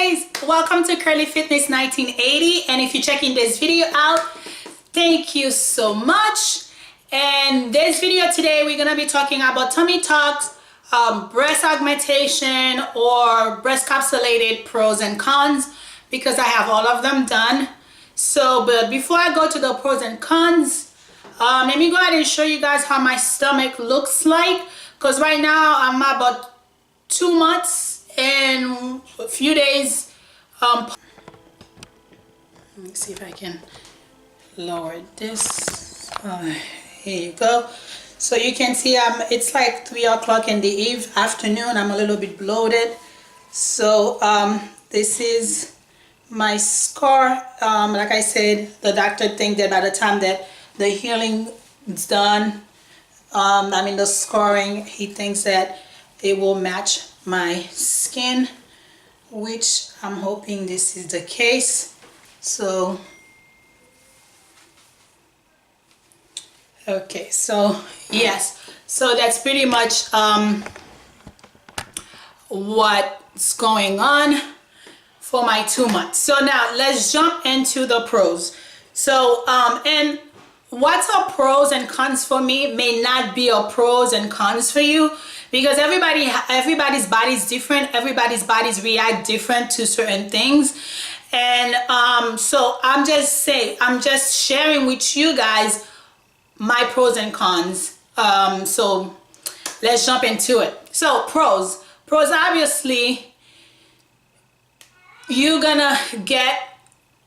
guys, welcome to Curly Fitness 1980, and if you're checking this video out, thank you so much. And this video today we're gonna be talking about tummy tucks, breast augmentation or breast capsulated pros and cons, because I have all of them done. So but before I go to the pros and cons, let me go ahead and show you guys how my stomach looks like, because right now I'm about 2 months and a few days. Let me see if I can lower this. Here you go. So you can see it's like 3 o'clock in the afternoon. I'm a little bit bloated. So this is my scar. Like I said, the doctor thinks that by the time that the healing is done, the scarring, he thinks that it will match my skin, which I'm hoping this is the case. So okay, so yes, so that's pretty much what's going on for my 2 months. So now let's jump into the pros. So and what's a pros and cons for me may not be a pros and cons for you, because everybody's body is different. Everybody's bodies react different to certain things. And so I'm just sharing with you guys my pros and cons. So let's jump into it. So pros obviously, you're gonna get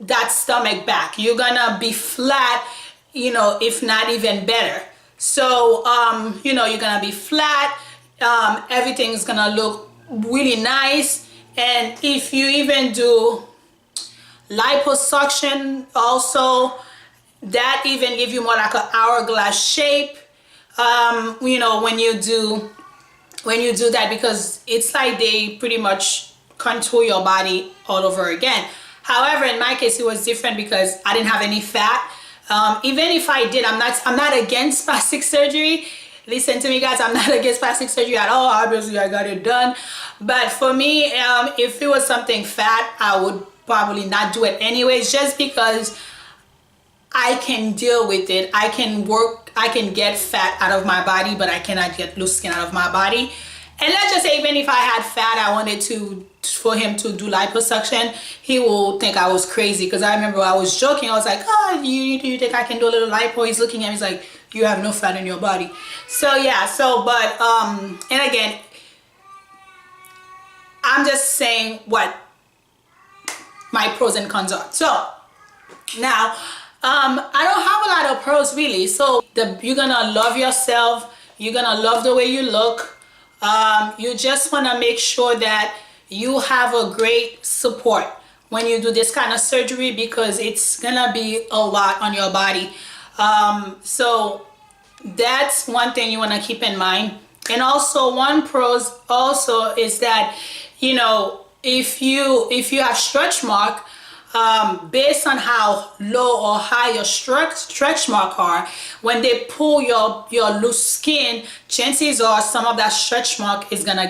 that stomach back. You're gonna be flat, you know, if not even better. So you know, you're gonna be flat. Everything's gonna look really nice. And if you even do liposuction also, that even give you more like an hourglass shape, you know, when you do that, because it's like they pretty much contour your body all over again. However, in my case it was different because I didn't have any fat. Even if I did, I'm not against plastic surgery. Listen to me, guys, I'm not against plastic surgery at all. Obviously I got it done, but for me, if it was something fat, I would probably not do it anyways, just because I can deal with it. I can get fat out of my body, but I cannot get loose skin out of my body. And let's just say, even if I had fat, I wanted for him to do liposuction, he will think I was crazy. Because I remember I was joking. I was like, oh, you think I can do a little lipo? He's looking at me, he's like, you have no fat in your body. So yeah, so but and again, I'm just saying what my pros and cons are. So now I don't have a lot of pros really. So you're gonna love yourself, you're gonna love the way you look. You just want to make sure that you have a great support when you do this kind of surgery, because it's gonna be a lot on your body. So that's one thing you want to keep in mind. And also, one pros also is that, you know, if you have stretch mark, based on how low or high your stretch mark are, when they pull your loose skin, chances are some of that stretch mark is gonna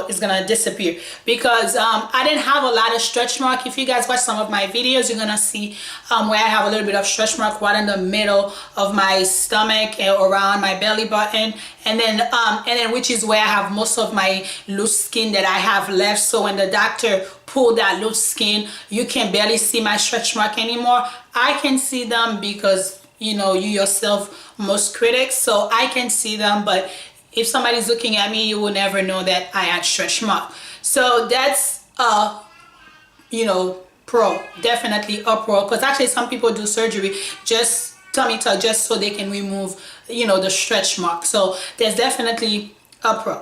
it's gonna disappear. Because I didn't have a lot of stretch mark. If you guys watch some of my videos, you're gonna see where I have a little bit of stretch mark right in the middle of my stomach and around my belly button, and then which is where I have most of my loose skin that I have left. So when the doctor pulled that loose skin, you can barely see my stretch mark anymore. I can see them because, you know, you yourself most critics, so I can see them. But if somebody's looking at me, you will never know that I had stretch mark. So that's you know, pro, definitely a pro. Because actually some people do surgery, just tummy tuck, just so they can remove, you know, the stretch mark. So there's definitely a pro.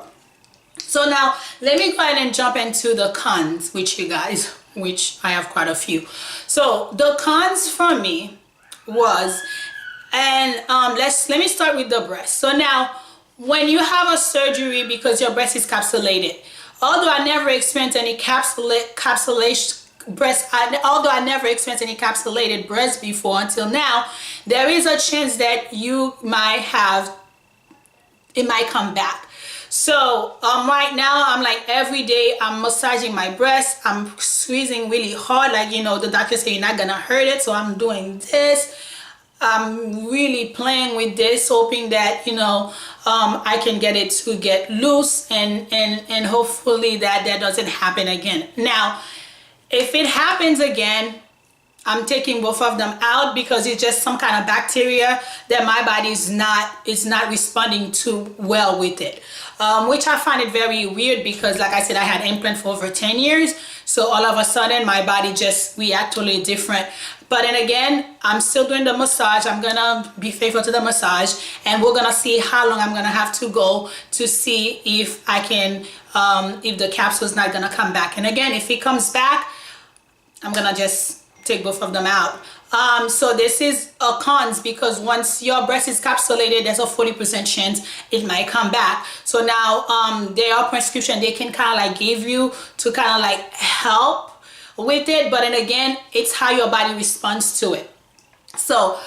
So now let me go ahead and jump into the cons with you guys, which I have quite a few. So the cons for me was, and let me start with the breast. So now, when you have a surgery because your breast is capsulated, although I never experienced any capsulated breast before until now, there is a chance that it might come back. So right now I'm like every day I'm massaging my breast. I'm squeezing really hard, like, you know, the doctor said you're not gonna hurt it, so I'm doing this. I'm really playing with this, hoping that, you know, I can get it to get loose, and hopefully that doesn't happen again. Now, if it happens again, I'm taking both of them out because it's just some kind of bacteria that my body is not responding too well with it, which I find it very weird because, like I said, I had implant for over 10 years, so all of a sudden my body just react totally different. But then again, I'm still doing the massage. I'm gonna be faithful to the massage, and we're gonna see how long I'm gonna have to go to see if I can, if the capsule is not gonna come back. And again, if it comes back, I'm gonna just take both of them out. So this is a cons, because once your breast is capsulated, there's a 40% chance it might come back. So now there are prescription they can kind of like give you to kind of like help with it, but then again, it's how your body responds to it. So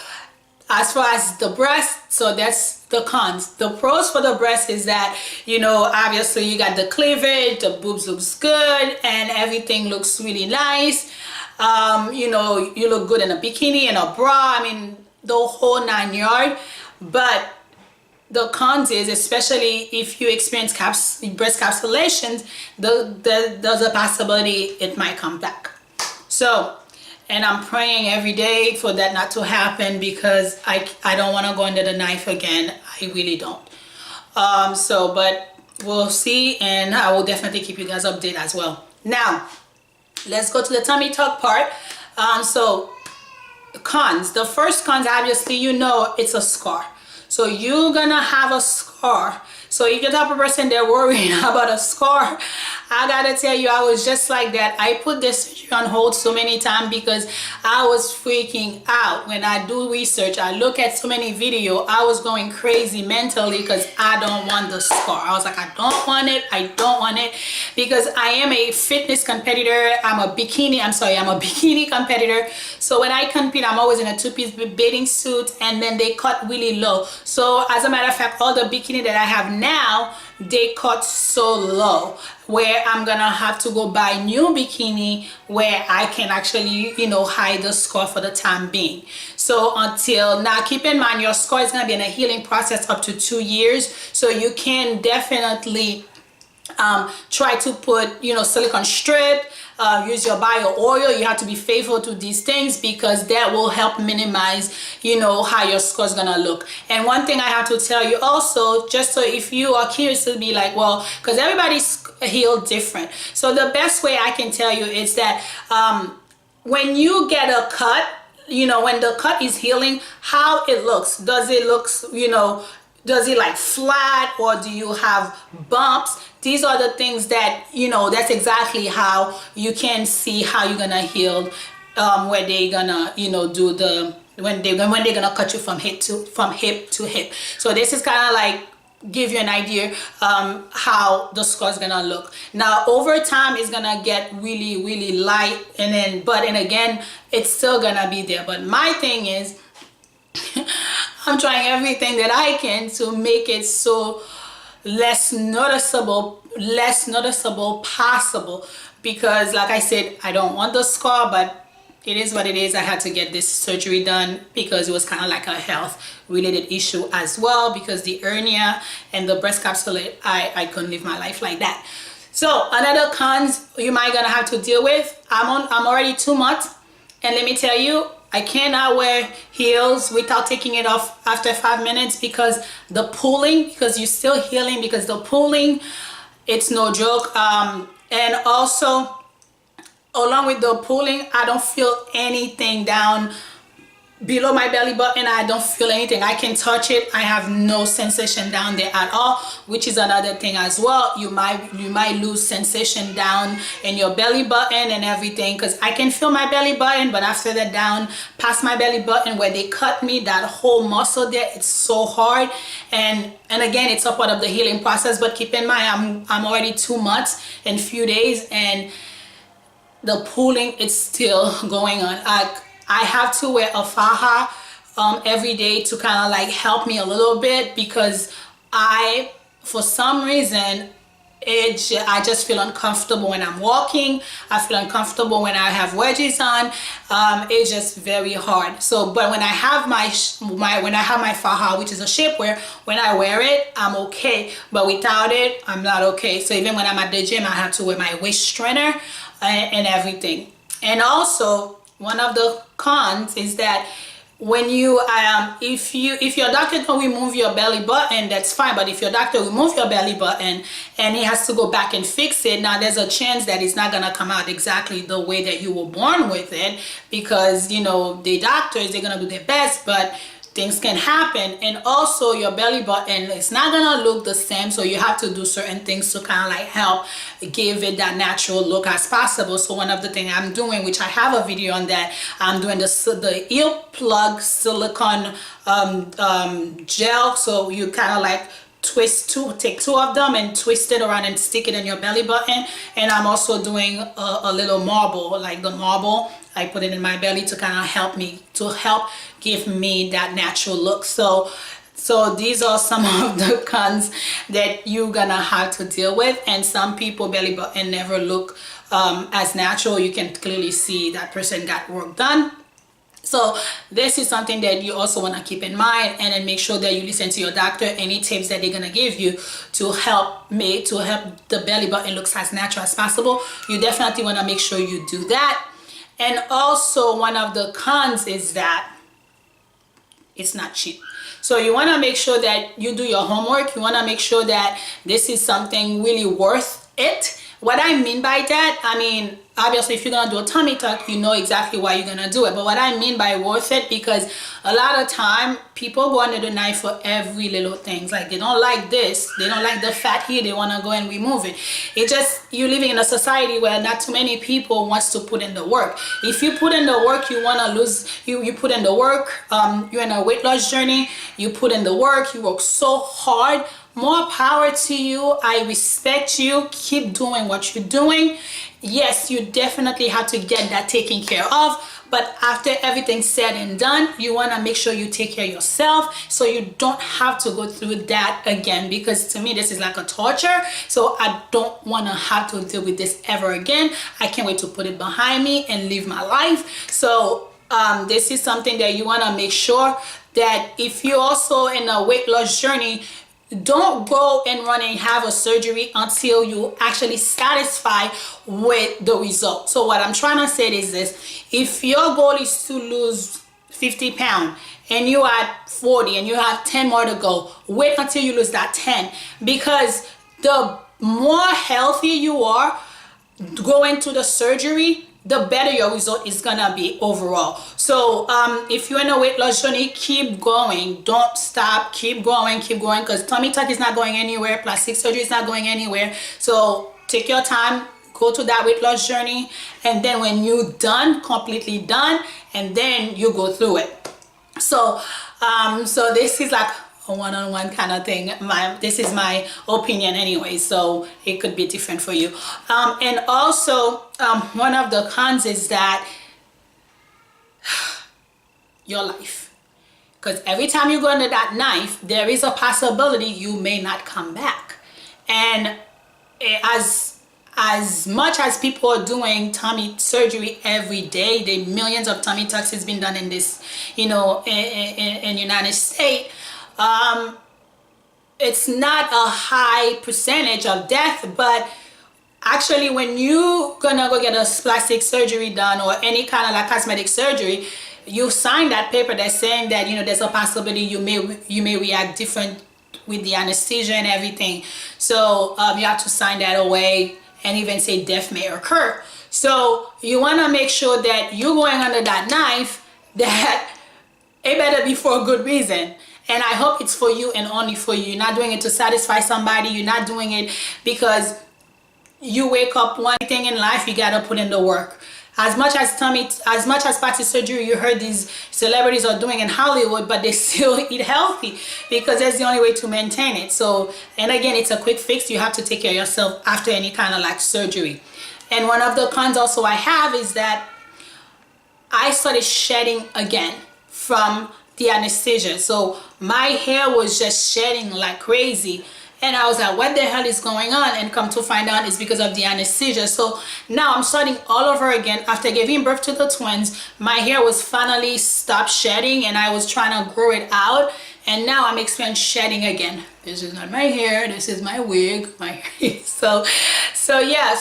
as far as the breast, so that's the cons. The pros for the breast is that, you know, obviously you got the cleavage, the boobs looks good, and everything looks really nice. You know, you look good in a bikini and a bra, I mean the whole 9 yards. But the cons is, especially if you experience breast capsulations, there's a possibility it might come back. So, and I'm praying every day for that not to happen, because I don't want to go under the knife again. I really don't. But we'll see, and I will definitely keep you guys updated as well. Now, let's go to the tummy tuck part. So cons, the first cons, obviously, you know, it's a scar. So you're gonna have a scar. So if you're the type of person that worrying about a scar, I gotta tell you, I was just like that. I put this surgery on hold so many times because I was freaking out. When I do research, I look at so many videos, I was going crazy mentally because I don't want the scar. I was like, I don't want it, I don't want it, because I am a fitness competitor. I'm a bikini competitor. So when I compete, I'm always in a two-piece bathing suit, and then they cut really low. So as a matter of fact, all the bikini that I have now, they cut so low, where I'm gonna have to go buy new bikini where I can actually, you know, hide the scar for the time being. So until now, keep in mind, your scar is gonna be in a healing process up to 2 years. So you can definitely try to put, you know, silicone strip, use your bio oil. You have to be faithful to these things, because that will help minimize, you know, how your scar is gonna look. And one thing I have to tell you also, just so if you are curious to be like, well, because everybody's healed different, so the best way I can tell you is that when you get a cut, you know, when the cut is healing, how it looks. Does it look, you know, does it like flat, or do you have bumps? These are the things that, you know, that's exactly how you can see how you're gonna heal, where they're gonna, you know, do the, when they're gonna cut you from hip to hip. So this is kind of like give you an idea how the scar is gonna look. Now over time it's gonna get really light, and then again it's still gonna be there. But my thing is I'm trying everything that I can to make it so less noticeable possible, because like I said, I don't want the scar, but it is what it is. I had to get this surgery done because it was kind of like a health related issue as well, because the hernia and the breast capsule, I couldn't live my life like that. So another cons you might gonna have to deal with, I'm already 2 months, and let me tell you, I cannot wear heels without taking it off after 5 minutes, because the pulling, because you're still healing, because the pulling, it's no joke. And also, along with the pulling, I don't feel anything down below my belly button. I don't feel anything. I can touch it. I have no sensation down there at all, which is another thing as well. You might lose sensation down in your belly button and everything, because I can feel my belly button, but after that, down past my belly button where they cut me, that whole muscle there, it's so hard. And again, it's a part of the healing process. But keep in mind, I'm already 2 months and few days, and the pulling, it's still going on. I have to wear a faja every day to kind of like help me a little bit, because I for some reason, I just feel uncomfortable when I'm walking. I feel uncomfortable when I have wedges on. It's just very hard. So, but when I have my faja, which is a shapewear, when I wear it, I'm okay. But without it, I'm not okay. So even when I'm at the gym, I have to wear my waist strainer and everything. And also, one of the cons is that when you if your doctor can remove your belly button, that's fine. But if your doctor remove your belly button and he has to go back and fix it, now there's a chance that it's not gonna come out exactly the way that you were born with it, because you know the doctors, they're gonna do their best, but things can happen. And also your belly button, it's not gonna look the same, so you have to do certain things to kind of like help give it that natural look as possible. So one of the things I'm doing, which I have a video on that, I'm doing the ear plug silicone gel. So you kind of like take two of them and twist it around and stick it in your belly button. And I'm also doing a little marble, like the marble, I put it in my belly to kind of help give me that natural look. So these are some of the cons that you're gonna have to deal with. And some people belly button never look as natural. You can clearly see that person got work done. So this is something that you also want to keep in mind, and then make sure that you listen to your doctor. Any tips that they're going to give you to help the belly button looks as natural as possible, you definitely want to make sure you do that. And also one of the cons is that it's not cheap. So you want to make sure that you do your homework. You want to make sure that this is something really worth it. What I mean by that, I mean, obviously if you're gonna do a tummy tuck, you know exactly why you're gonna do it. But what I mean by worth it, because a lot of time people go under the knife for every little things. Like they don't like this, they don't like the fat here, they wanna go and remove it. It just, you're living in a society where not too many people wants to put in the work. If you put in the work, you wanna lose, you put in the work, you're in a weight loss journey, you put in the work, you work so hard. More power to you. I respect you. Keep doing what you're doing. Yes, you definitely have to get that taken care of, but after everything's said and done, you want to make sure you take care of yourself so you don't have to go through that again, because to me this is like a torture. So I don't want to have to deal with this ever again. I can't wait to put it behind me and live my life. So this is something that you want to make sure that if you're also in a weight loss journey, don't go and run and have a surgery until you actually satisfied with the result. So what I'm trying to say is this: if your goal is to lose 50 pounds and you are 40 and you have 10 more to go, wait until you lose that 10, because the more healthy you are going to the surgery, the better your result is gonna be overall. So if you're in a weight loss journey, keep going, don't stop, keep going, because tummy tuck is not going anywhere, plastic surgery is not going anywhere. So take your time, go to that weight loss journey, and then when you're done, completely done, and then you go through it. So so this is like a one-on-one kind of thing. This is my opinion anyway, so it could be different for you. And also one of the cons is that your life, because every time you go under that knife, there is a possibility you may not come back. And as much as people are doing tummy surgery every day, the millions of tummy tucks has been done in this, you know, in United States, it's not a high percentage of death. But actually when you gonna go get a plastic surgery done or any kind of like cosmetic surgery, you sign that paper that's saying that, you know, there's a possibility you may react different with the anesthesia and everything. So you have to sign that away, and even say death may occur. So you want to make sure that you're going under that knife, that it better be for a good reason. And I hope it's for you and only for you. You're not doing it to satisfy somebody. You're not doing it because you wake up one thing in life, you gotta put in the work. As much as plastic surgery you heard these celebrities are doing in Hollywood, but they still eat healthy because that's the only way to maintain it. So, and again, it's a quick fix. You have to take care of yourself after any kind of like surgery. And one of the cons also I have is that I started shedding again from the anesthesia. So my hair was just shedding like crazy. And I was like, what the hell is going on? And come to find out it's because of the anesthesia. So now I'm starting all over again. After giving birth to the twins, my hair was finally stopped shedding, and I was trying to grow it out. And now I'm experiencing shedding again. This is not my hair, this is my wig, my hair. So yeah,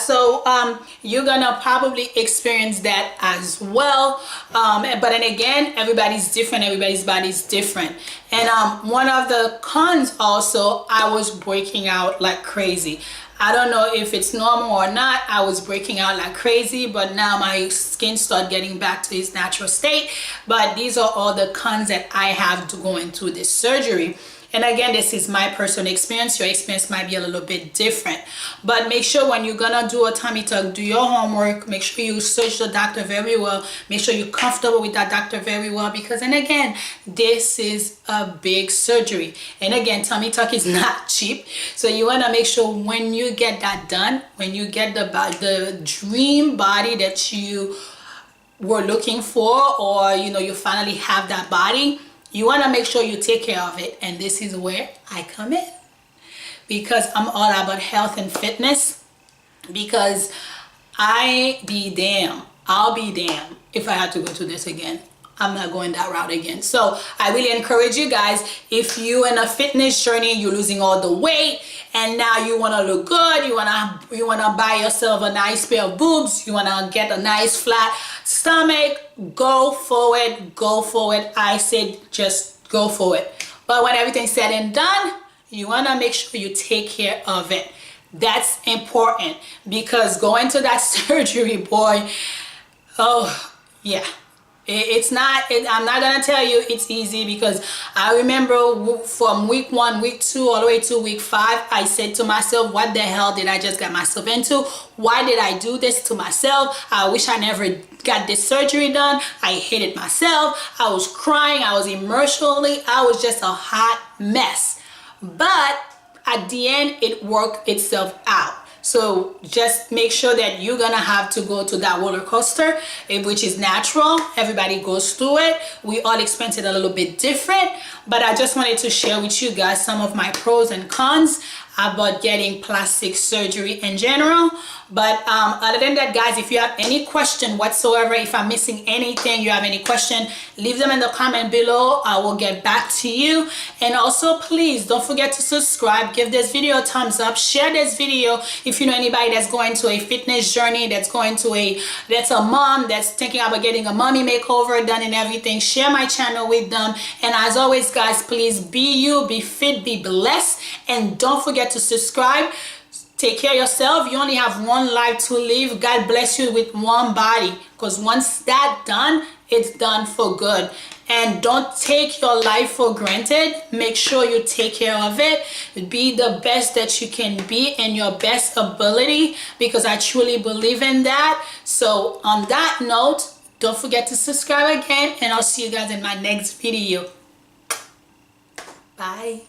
you're gonna probably experience that as well. But then again, everybody's different, everybody's body's different. And one of the cons also, I was breaking out like crazy. I don't know if it's normal or not. I was breaking out like crazy, but now my skin started getting back to its natural state. But these are all the cons that I have to go into this surgery. And again, this is my personal experience. Your experience might be a little bit different. But make sure when you're gonna do a tummy tuck, do your homework. Make sure you search the doctor very well. Make sure you're comfortable with that doctor very well, because, and again, this is a big surgery. And again, tummy tuck is not cheap. So you wanna make sure when you get that done, when you get the dream body that you were looking for, or you finally have that body, you want to make sure you take care of it. And this is where I come in, because I'm all about health and fitness. Because I'll be damn if I had to go through this again. I'm not going that route again. So I really encourage you guys, if you're in a fitness journey, you're losing all the weight, and now you want to look good, you want to buy yourself a nice pair of boobs, you want to get a nice flat stomach, go for it. I said just go for it. But when everything's said and done, you want to make sure you take care of it. That's important, because going to that surgery, boy, oh yeah, I'm not gonna tell you it's easy, because I remember from week 1, week 2, all the way to week 5, I said to myself, what the hell did I just get myself into? Why did I do this to myself? I wish I never got this surgery done. I hated myself. I was crying. I was emotionally, I was just a hot mess. But at the end, it worked itself out. So just make sure that you're gonna have to go to that roller coaster, which is natural. Everybody goes through it. We all experience it a little bit different, but I just wanted to share with you guys some of my pros and cons about getting plastic surgery in general. But other than that, guys, if you have any question whatsoever, if I'm missing anything, you have any question, leave them in the comment below. I will get back to you. And also, please don't forget to subscribe, give this video a thumbs up, share this video if you know anybody that's going to a fitness journey, that's a mom that's thinking about getting a mommy makeover done and everything. Share my channel with them. And as always, guys, please be you, be fit, be blessed, and don't forget to subscribe. Take care of yourself. You only have one life to live. God bless you with one body, because once that's done, it's done for good. And don't take your life for granted. Make sure you take care of it. Be the best that you can be in your best ability, because I truly believe in that. So on that note, don't forget to subscribe again, and I'll see you guys in my next video. Bye.